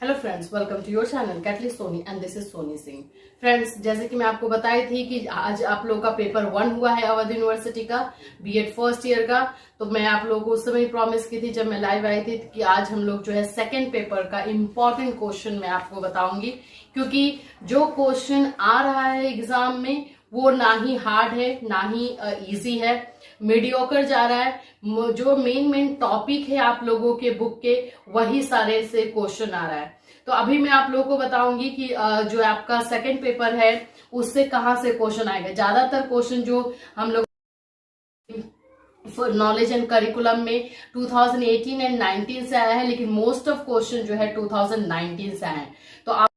Hello friends, welcome to your channel catalyst Soni and this is Soni Singh. Friends, जैसे कि मैं आपको बताई थी कि आज आप लोगों का पेपर 1 हुआ है अवध यूनिवर्सिटी का बीएड फर्स्ट ईयर का। तो मैं आप लोगों को उस समय प्रॉमिस की थी जब मैं लाइव आई थी कि आज हम लोग जो है सेकंड पेपर का इम्पोर्टेंट क्वेश्चन मैं आपको बताऊंगी, क्योंकि जो क्वेश्चन आ रहा है एग्जाम में वो ना ही हार्ड है ना ही इजी है, मीडियोकर जा रहा है। जो मेन टॉपिक है आप लोगों के बुक के वही सारे से क्वेश्चन आ रहा है। तो अभी मैं आप लोगों को बताऊंगी कि जो आपका सेकंड पेपर है उससे कहां से क्वेश्चन आएगा। ज्यादातर क्वेश्चन जो हम लोग नॉलेज एंड करिकुलम में 2018 एंड 19 से आया है, लेकिन मोस्ट ऑफ क्वेश्चन जो है 2019 से आए हैं। तो आप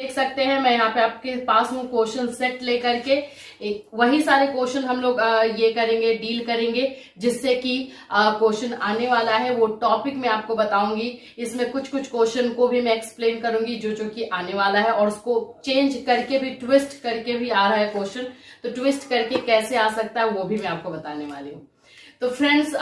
देख सकते हैं मैं यहाँ पे आपके पास हूँ क्वेश्चन सेट लेकर के। एक वही सारे क्वेश्चन हम लोग ये करेंगे, डील करेंगे, जिससे कि क्वेश्चन आने वाला है वो टॉपिक मैं आपको बताऊंगी। इसमें कुछ क्वेश्चन को भी मैं एक्सप्लेन करूंगी जो कि आने वाला है, और उसको चेंज करके भी, ट्विस्ट करके भी आ रहा है क्वेश्चन। तो ट्विस्ट करके कैसे आ सकता है वो भी मैं आपको बताने वाली हूँ। तो फ्रेंड्स,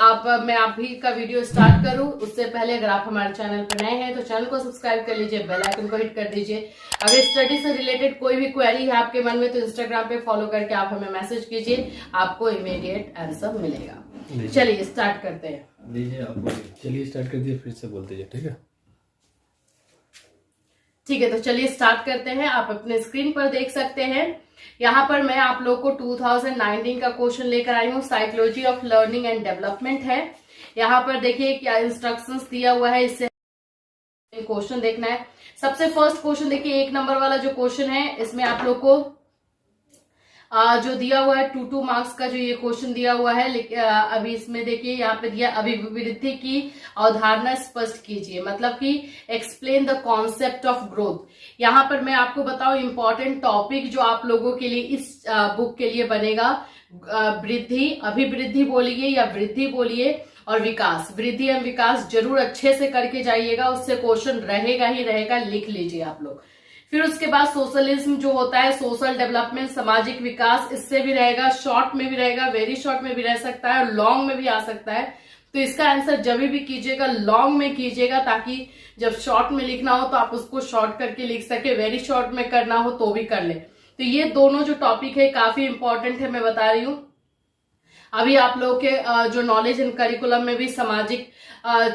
मैं आप भी का वीडियो स्टार्ट करूं उससे पहले अगर आप हमारे चैनल पर नए हैं तो चैनल को सब्सक्राइब कर लीजिए, बेल आइकन को हिट कर दीजिए। अगर स्टडी से रिलेटेड कोई भी क्वेरी है आपके मन में तो इंस्टाग्राम पे फॉलो करके आप हमें मैसेज कीजिए, आपको इमीडिएट आंसर मिलेगा। चलिए स्टार्ट करते हैं। दीजिए आपको, चलिए स्टार्ट कर दीजिए, फिर से बोल दीजिए। ठीक है, तो चलिए स्टार्ट करते हैं। आप अपने स्क्रीन पर देख सकते हैं, यहाँ पर मैं आप लोग को 2019 का क्वेश्चन लेकर आई हूँ। Psychology of learning and development है। यहाँ पर देखिए क्या इंस्ट्रक्शंस दिया हुआ है, इससे क्वेश्चन देखना है। सबसे फर्स्ट क्वेश्चन देखिए, 1 नंबर वाला जो क्वेश्चन है इसमें आप लोग को जो दिया हुआ है 2 मार्क्स का जो ये क्वेश्चन दिया हुआ है। अभी इसमें देखिए यहाँ पे दिया, अभिवृद्धि की अवधारणा स्पष्ट कीजिए, मतलब कि explain the concept of growth. यहाँ पर मैं आपको बताऊं इंपॉर्टेंट टॉपिक जो आप लोगों के लिए इस बुक के लिए बनेगा, वृद्धि, अभिवृद्धि बोलिए या वृद्धि बोलिए, और विकास। वृद्धि एवं विकास जरूर अच्छे से करके जाइएगा, उससे क्वेश्चन रहेगा ही रहेगा, लिख लीजिए आप लोग। फिर उसके बाद सोशलिज्म जो होता है, सोशल डेवलपमेंट, सामाजिक विकास, इससे भी रहेगा, शॉर्ट में भी रहेगा, वेरी शॉर्ट में भी रह सकता है और लॉन्ग में भी आ सकता है। तो इसका आंसर जब भी कीजिएगा लॉन्ग में कीजिएगा, ताकि जब शॉर्ट में लिखना हो तो आप उसको शॉर्ट करके लिख सके, वेरी शॉर्ट में करना हो तो भी कर ले। तो ये दोनों जो टॉपिक है काफी इंपॉर्टेंट है, मैं बता रही हूँ। अभी आप लोग के जो नॉलेज एंड करिकुलम में भी सामाजिक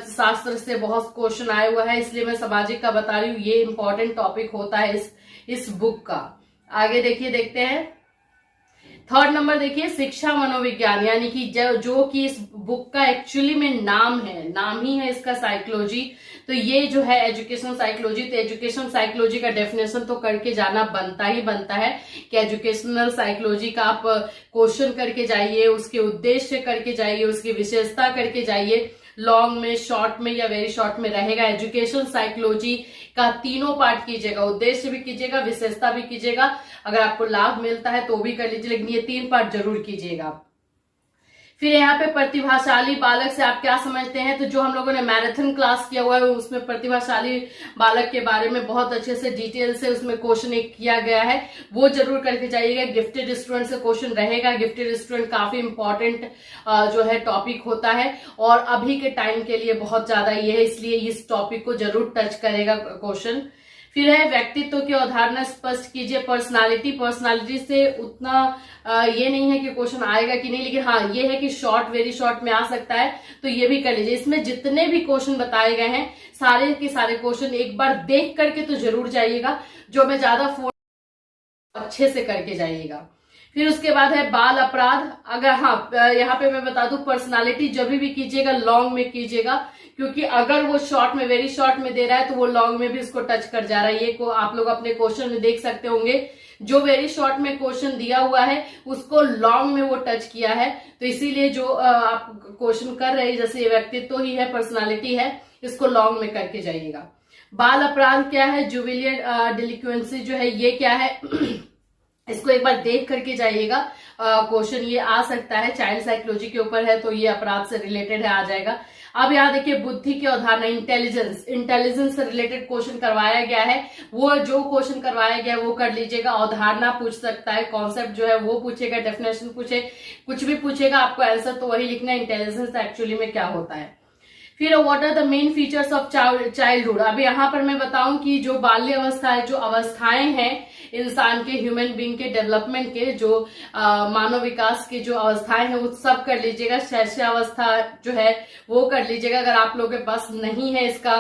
शास्त्र से बहुत क्वेश्चन आए हुआ है, इसलिए मैं सामाजिक का बता रही हूँ। ये इंपॉर्टेंट टॉपिक होता है इस बुक का। आगे देखिए, देखते हैं 3rd नंबर देखिए, शिक्षा मनोविज्ञान, यानी कि जो कि इस बुक का एक्चुअली में नाम ही है इसका साइकोलॉजी। तो ये जो है एजुकेशनल साइकोलॉजी, तो एजुकेशनल साइकोलॉजी का डेफिनेशन तो करके जाना बनता ही बनता है कि एजुकेशनल साइकोलॉजी का आप क्वेश्चन करके जाइए, उसके उद्देश्य करके जाइए, उसकी विशेषता करके जाइए। लॉन्ग में, शॉर्ट में या वेरी शॉर्ट में रहेगा। एजुकेशनल साइकोलॉजी का तीनों पार्ट कीजिएगा, उद्देश्य भी कीजिएगा, विशेषता भी कीजिएगा। अगर आपको लाभ मिलता है तो भी कर लीजिए, लेकिन ये 3 पार्ट जरूर कीजिएगा। फिर यहाँ पे प्रतिभाशाली बालक से आप क्या समझते हैं, तो जो हम लोगों ने मैराथन क्लास किया हुआ है उसमें प्रतिभाशाली बालक के बारे में बहुत अच्छे से डिटेल से उसमें क्वेश्चन एक किया गया है, वो जरूर करके जाइएगा। गिफ्टेड स्टूडेंट से क्वेश्चन रहेगा। गिफ्टेड स्टूडेंट काफी इंपॉर्टेंट जो है टॉपिक होता है, और अभी के टाइम के लिए बहुत ज्यादा ये है, इसलिए इस टॉपिक को जरूर टच करेगा क्वेश्चन। फिर है व्यक्तित्व की अवधारणा स्पष्ट कीजिए। पर्सनालिटी से उतना ये नहीं है कि क्वेश्चन आएगा कि नहीं, लेकिन हाँ ये है कि शॉर्ट, वेरी शॉर्ट में आ सकता है, तो ये भी कर लीजिए। इसमें जितने भी क्वेश्चन बताए गए हैं सारे के सारे क्वेश्चन एक बार देख करके तो जरूर जाइएगा, जो मैं ज्यादा अच्छे से करके जाइएगा। फिर उसके बाद है बाल अपराध। अगर हाँ यहाँ पे मैं बता दूं, पर्सनालिटी जब भी कीजिएगा लॉन्ग में कीजिएगा, क्योंकि अगर वो शॉर्ट में, वेरी शॉर्ट में दे रहा है तो वो लॉन्ग में भी इसको टच कर जा रहा है। ये को आप लोग अपने क्वेश्चन में देख सकते होंगे, जो वेरी शॉर्ट में क्वेश्चन दिया हुआ है उसको लॉन्ग में वो टच किया है। तो इसीलिए जो आप क्वेश्चन कर रहे हैं, जैसे व्यक्तित्व ही है, पर्सनालिटी है, इसको लॉन्ग में करके जाइएगा। बाल अपराध क्या है, जुवेनियल डिलिक्वेंसी जो है ये क्या है इसको एक बार देख करके जाइएगा। क्वेश्चन ये आ सकता है, चाइल्ड साइकोलॉजी के ऊपर है तो ये अपराध से रिलेटेड है, आ जाएगा। अब यहाँ देखिए बुद्धि की अवधारणा, इंटेलिजेंस से रिलेटेड क्वेश्चन करवाया गया है, वो जो क्वेश्चन करवाया गया है वो कर लीजिएगा। अवधारणा पूछ सकता है, कॉन्सेप्ट जो है वो पूछेगा, डेफिनेशन पूछे, कुछ भी पूछेगा, आपको आंसर तो वही लिखना है, इंटेलिजेंस एक्चुअली में क्या होता है। फिर what are the main features of childhood. अब यहाँ पर मैं बताऊं कि जो बाल्य अवस्था है, जो अवस्थाएं हैं इंसान के, ह्यूमन बीइंग के डेवलपमेंट के, जो मानव विकास के जो अवस्थाएं हैं वो सब कर लीजिएगा। शैशवावस्था जो है वो कर लीजिएगा। अगर आप लोगों के पास नहीं है इसका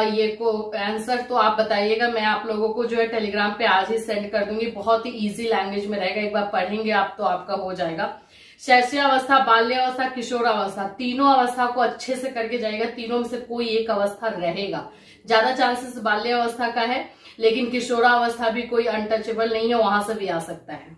ये को आंसर तो आप बताइएगा, मैं आप लोगों को जो है टेलीग्राम पे आज ही सेंड कर दूंगी। बहुत ही इजी लैंग्वेज में रहेगा, एक बार पढ़ेंगे आप तो आपका हो जाएगा। शैशवावस्था, बाल्यावस्था, किशोरावस्था, तीनों अवस्था को अच्छे से करके जाएगा। तीनों में से कोई एक अवस्था रहेगा। ज्यादा चांसेस बाल्यावस्था का है, लेकिन किशोरावस्था भी कोई अनटचेबल नहीं है, वहां से भी आ सकता है।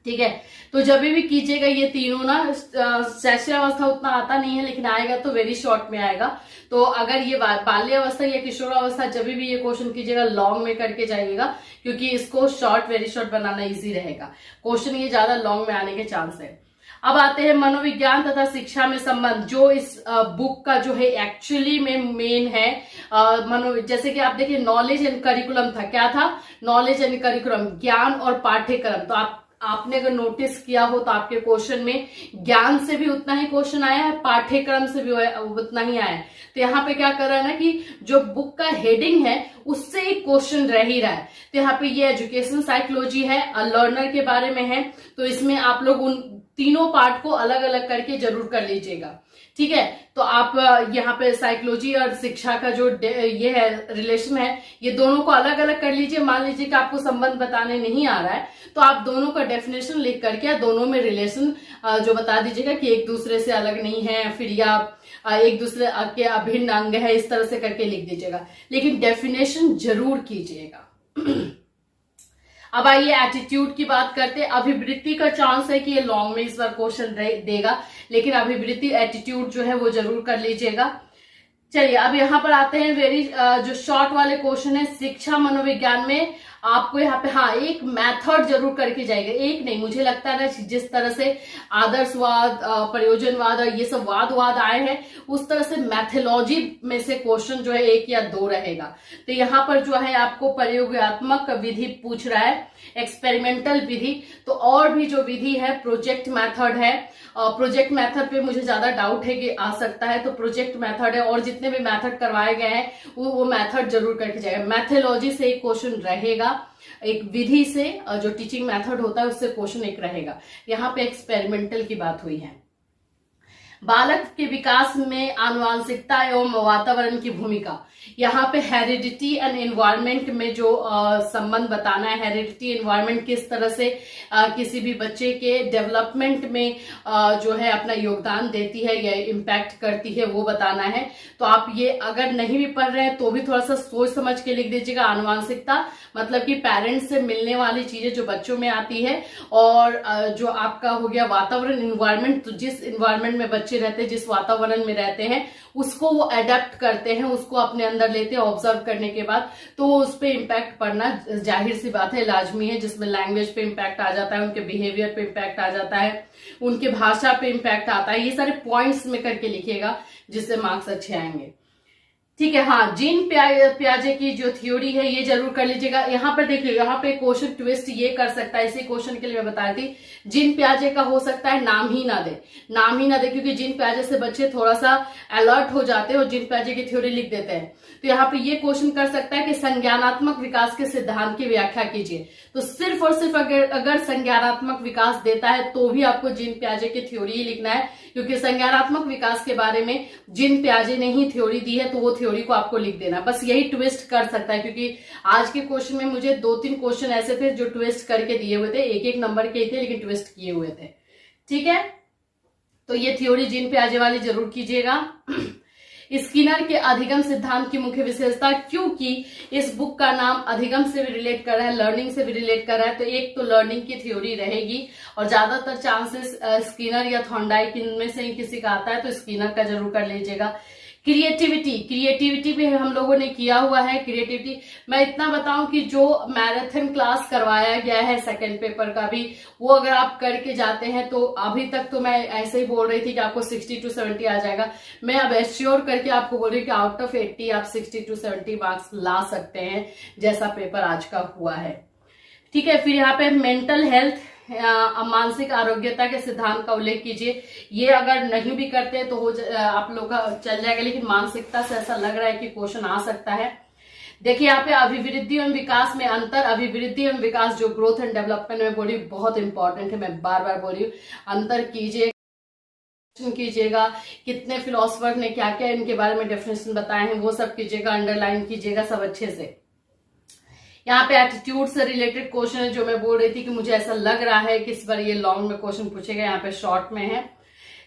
ठीक है, तो जब भी कीजिएगा ये तीनों ना, शैशवावस्था उतना आता नहीं है लेकिन आएगा तो वेरी शॉर्ट में आएगा। तो अगर ये बाल्यावस्था या किशोरावस्था जब भी ये क्वेश्चन कीजिएगा लॉन्ग में करके जाइएगा, क्योंकि इसको शॉर्ट, वेरी शॉर्ट बनाना इजी रहेगा। क्वेश्चन ये ज्यादा लॉन्ग में आने के चांस है। अब आते हैं मनोविज्ञान तथा शिक्षा में संबंध, जो इस बुक का जो है एक्चुअली में मेन है। जैसे कि आप देखिए नॉलेज एंड करिकुलम था, क्या था? नॉलेज एंड करिकुलम, ज्ञान और पाठ्यक्रम। तो आपने अगर नोटिस किया हो तो आपके क्वेश्चन में ज्ञान से भी उतना ही क्वेश्चन आया है, पाठ्यक्रम से भी उतना ही आया है। तो यहाँ पे क्या कर रहा है ना कि जो बुक का हेडिंग है उससे एक क्वेश्चन रह ही रहा है। तो यहाँ पे ये एजुकेशन साइकोलॉजी है, लर्नर के बारे में है, तो इसमें आप लोग उन तीनों पार्ट को अलग अलग करके जरूर कर लीजिएगा। ठीक है, तो आप यहाँ पे साइकोलॉजी और शिक्षा का जो ये है रिलेशन है, ये दोनों को अलग अलग कर लीजिए। मान लीजिए कि आपको संबंध बताने नहीं आ रहा है तो आप दोनों का डेफिनेशन लिख करके दोनों में रिलेशन जो बता दीजिएगा कि एक दूसरे से अलग नहीं है, फिर या एक दूसरे के अभिन्न अंग है, इस तरह से करके लिख दीजिएगा, लेकिन डेफिनेशन जरूर कीजिएगा। अब आइए एटीट्यूड की बात करते हैं। अभिवृत्ति का चांस है कि ये लॉन्ग में इस बार क्वेश्चन देगा, लेकिन अभिवृत्ति एटीट्यूड जो है वो जरूर कर लीजिएगा। चलिए अब यहाँ पर आते हैं वेरी जो शॉर्ट वाले क्वेश्चन है। शिक्षा मनोविज्ञान में आपको यहाँ पे हाँ एक मेथड जरूर करके जाएगा, एक नहीं। मुझे लगता है ना जिस तरह से आदर्शवाद, प्रयोजनवाद और ये सब वाद आए हैं, उस तरह से मैथोलॉजी में से क्वेश्चन जो है 1 या 2 रहेगा। तो यहाँ पर जो है आपको प्रयोगात्मक विधि पूछ रहा है, एक्सपेरिमेंटल विधि। तो और भी जो विधि है प्रोजेक्ट मेथड है, प्रोजेक्ट मेथड पे मुझे ज्यादा डाउट है कि आ सकता है, तो प्रोजेक्ट मेथड है। और जितने भी मेथड करवाए गए हैं वो मेथड जरूर करके जाएगा। मैथोलॉजी से एक क्वेश्चन रहेगा, एक विधि से जो टीचिंग मेथड होता है उससे क्वेश्चन एक रहेगा। यहाँ पे एक्सपेरिमेंटल की बात हुई है। बालक के विकास में आनुवांशिकता एवं वातावरण की भूमिका, यहाँ पे हेरिडिटी एंड एनवायरनमेंट में जो संबंध बताना है, हेरिडिटी एनवायरनमेंट किस तरह से किसी भी बच्चे के डेवलपमेंट में जो है अपना योगदान देती है या इम्पैक्ट करती है, वो बताना है। तो आप ये अगर नहीं भी पढ़ रहे हैं तो भी थोड़ा सा सोच समझ के लिख दीजिएगा। आनुवांशिकता मतलब कि पेरेंट्स से मिलने वाली चीजें जो बच्चों में आती है, और जो आपका हो गया वातावरण, इन्वायरमेंट, तो जिस इन्वायरमेंट में बच्चे रहते हैं, जिस वातावरण में रहते हैं, उसको वो अडेप्ट करते हैं, उसको अपने अंदर लेते हैं ऑब्जर्व करने के बाद, तो उस पर इम्पैक्ट पड़ना जाहिर सी बात है, लाजमी है। जिसमें लैंग्वेज पे इम्पैक्ट आ जाता है, उनके बिहेवियर पे इम्पैक्ट आ जाता है, उनके भाषा पे इम्पैक्ट आता है। ये सारे पॉइंट्स में करके लिखिएगा जिससे मार्क्स अच्छे आएंगे। ठीक है, हाँ, जीन पियाजे की जो थ्योरी है ये जरूर कर लीजिएगा। यहाँ पर देखिए, यहाँ पे क्वेश्चन ट्विस्ट ये कर सकता है, इसी क्वेश्चन के लिए मैं बता रही थी। जीन पियाजे का हो सकता है नाम ही ना दे, नाम ही ना दे, क्योंकि जीन पियाजे से बच्चे थोड़ा सा अलर्ट हो जाते हैं और जीन पियाजे की थ्योरी लिख देते हैं। तो यहाँ पे ये क्वेश्चन कर सकता है कि संज्ञानात्मक विकास के सिद्धांत की व्याख्या कीजिए। तो सिर्फ और सिर्फ अगर संज्ञानात्मक विकास देता है तो भी आपको जीन पियाजे की थ्योरी ही लिखना है, क्योंकि संज्ञानात्मक विकास के बारे में जीन पियाजे ने ही थ्योरी दी है, तो वो थ्योरी को आपको लिख देना। बस यही ट्विस्ट कर सकता है, क्योंकि आज के क्वेश्चन में मुझे 2-3 क्वेश्चन ऐसे थे जो ट्विस्ट करके दिए हुए थे, एक नंबर के थे लेकिन ट्विस्ट किए हुए थे। ठीक है, तो ये थ्योरी जीन पियाजे वाली जरूर कीजिएगा। स्किनर के अधिगम सिद्धांत की मुख्य विशेषता, क्योंकि इस बुक का नाम अधिगम से भी रिलेट कर रहा है, लर्निंग से भी रिलेट कर रहा है, तो एक तो लर्निंग की थ्योरी रहेगी, और ज्यादातर चांसेस स्किनर या थॉर्नडाइक इनमें से ही किसी का आता है, तो स्किनर का जरूर कर लीजिएगा। क्रिएटिविटी भी हम लोगों ने किया हुआ है। क्रिएटिविटी मैं इतना बताऊं कि जो मैराथन क्लास करवाया गया है सेकंड पेपर का भी, वो अगर आप करके जाते हैं तो अभी तक तो मैं ऐसे ही बोल रही थी कि आपको 60 to 70 आ जाएगा। मैं अब एश्योर करके आपको बोल रही हूँ कि आउट ऑफ 80 आप 60 to 70 मार्क्स ला सकते हैं, जैसा पेपर आज का हुआ है। ठीक है, फिर यहाँ पे मेंटल हेल्थ मानसिक आरोग्यता के सिद्धांत का उल्लेख कीजिए। ये अगर नहीं भी करते तो आप लोग का चल जाएगा, लेकिन मानसिकता से ऐसा लग रहा है कि क्वेश्चन आ सकता है। देखिए यहाँ पे अभिवृद्धि एवं विकास में अंतर, अभिवृद्धि एवं विकास जो ग्रोथ एंड डेवलपमेंट में बोली बहुत इंपॉर्टेंट है, मैं बार बार बोल रही हूँ। अंतर कीजिएगा, कितने फिलोसफर ने क्या क्या इनके बारे में डेफिनेशन बताए हैं वो सब कीजिएगा, अंडरलाइन कीजिएगा सब अच्छे से। यहाँ पे एटीट्यूड से रिलेटेड क्वेश्चन है जो मैं बोल रही थी कि मुझे ऐसा लग रहा है कि इस बार ये लॉन्ग में क्वेश्चन पूछेगा, यहाँ पे शॉर्ट में है।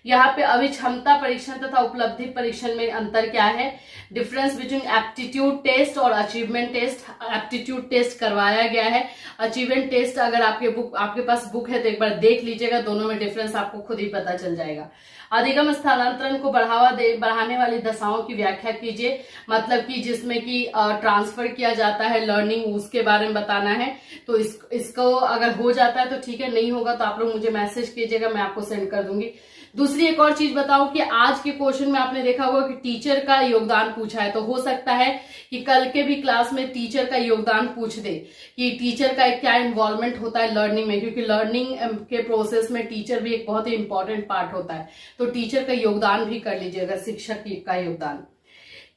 यहाँ पे अभिक्षमता परीक्षण तथा उपलब्धि परीक्षण में अंतर क्या है, डिफरेंस बिटवीन एप्टीट्यूड टेस्ट और अचीवमेंट टेस्ट। एप्टीट्यूड टेस्ट करवाया गया है, अचीवमेंट टेस्ट अगर आपके पास बुक है तो एक बार देख लीजिएगा, दोनों में डिफरेंस आपको खुद ही पता चल जाएगा। अधिगम स्थानांतरण को बढ़ाने वाली दशाओं की व्याख्या कीजिए, मतलब कि जिसमें कि ट्रांसफर किया जाता है लर्निंग, उसके बारे में बताना है। तो इसको अगर हो जाता है तो ठीक है, नहीं होगा तो आप लोग मुझे मैसेज कीजिएगा, मैं आपको सेंड कर दूंगी। दूसरी एक और चीज बताऊं कि आज के क्वेश्चन में आपने देखा होगा कि टीचर का योगदान पूछा है, तो हो सकता है कि कल के भी क्लास में टीचर का योगदान पूछ दे कि टीचर का क्या इन्वॉल्वमेंट होता है लर्निंग में, क्योंकि लर्निंग के प्रोसेस में टीचर भी एक बहुत ही इंपॉर्टेंट पार्ट होता है। तो टीचर का योगदान भी कर लीजिएगा, शिक्षक का योगदान।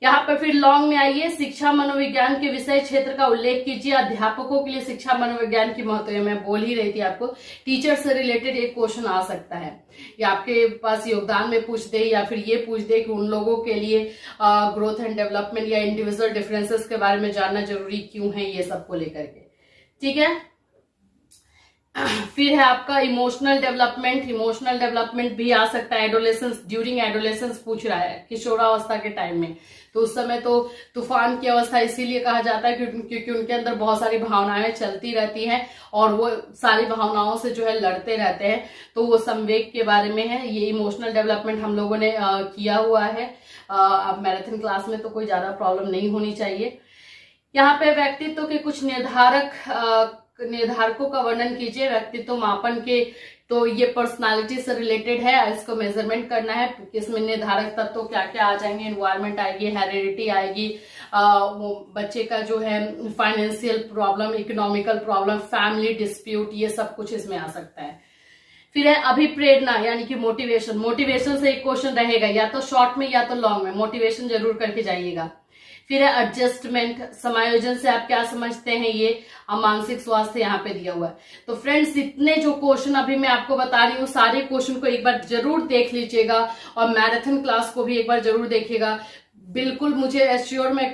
यहाँ पर फिर लॉन्ग में आइए, शिक्षा मनोविज्ञान के विषय क्षेत्र का उल्लेख कीजिए। अध्यापकों के लिए शिक्षा मनोविज्ञान की महत्व है, मैं बोल ही रही थी आपको, टीचर से रिलेटेड एक क्वेश्चन आ सकता है, या आपके पास योगदान में पूछ दे या फिर ये पूछ दे कि उन लोगों के लिए ग्रोथ एंड डेवलपमेंट या इंडिविजुअल डिफरेंसेस के बारे में जानना जरूरी क्यों है, ये सब को लेकर के। ठीक है, फिर है आपका इमोशनल डेवलपमेंट। इमोशनल डेवलपमेंट भी आ सकता है, एडोलेसेंस, ड्यूरिंग एडोलेसेंस पूछ रहा है, किशोरावस्था के टाइम में। तो उस समय तो तूफान की अवस्था इसीलिए कहा जाता है क्योंकि उनके अंदर बहुत सारी भावनाएं चलती रहती हैं और वो सारी भावनाओं से जो है लड़ते रहते हैं। तो वो संवेग के बारे में है। ये इमोशनल डेवलपमेंट हम लोगों ने किया हुआ है अब मैराथन क्लास में, तो कोई ज्यादा प्रॉब्लम नहीं होनी चाहिए। यहाँ पे व्यक्तित्व के कुछ निर्धारकों का वर्णन कीजिए। व्यक्तित्व मापन के, तो ये पर्सनालिटी से रिलेटेड है, इसको मेजरमेंट करना है। इसमें निर्धारक तत्व क्या क्या आ जाएंगे, एनवायरमेंट आएगी, हेरिडिटी आएगी, वो बच्चे का जो है financial problem, economical problem, family dispute, ये सब कुछ इसमें आ सकता है। फिर है अभिप्रेरणा यानी कि मोटिवेशन। मोटिवेशन से एक क्वेश्चन रहेगा, या तो शॉर्ट में या तो लॉन्ग में, मोटिवेशन जरूर करके जाइएगा। फिर है एडजस्टमेंट, समायोजन से आप क्या समझते हैं, ये मानसिक स्वास्थ्य यहाँ पे दिया हुआ है। तो फ्रेंड्स, इतने जो क्वेश्चन अभी मैं आपको बता रही हूँ, सारे क्वेश्चन को एक बार जरूर देख लीजिएगा और मैराथन क्लास को भी एक बार जरूर देखिएगा। बिल्कुल मुझे एश्योर मैं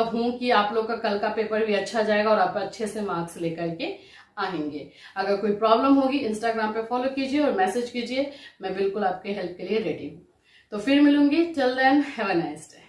हूं कि आप लोग का कल का पेपर भी अच्छा जाएगा और आप अच्छे से मार्क्स लेकर के आएंगे। अगर कोई प्रॉब्लम होगी इंस्टाग्राम पे फॉलो कीजिए और मैसेज कीजिए, मैं बिल्कुल आपके हेल्प के लिए रेडी हूँ। तो फिर मिलूंगी, till then have a nice day.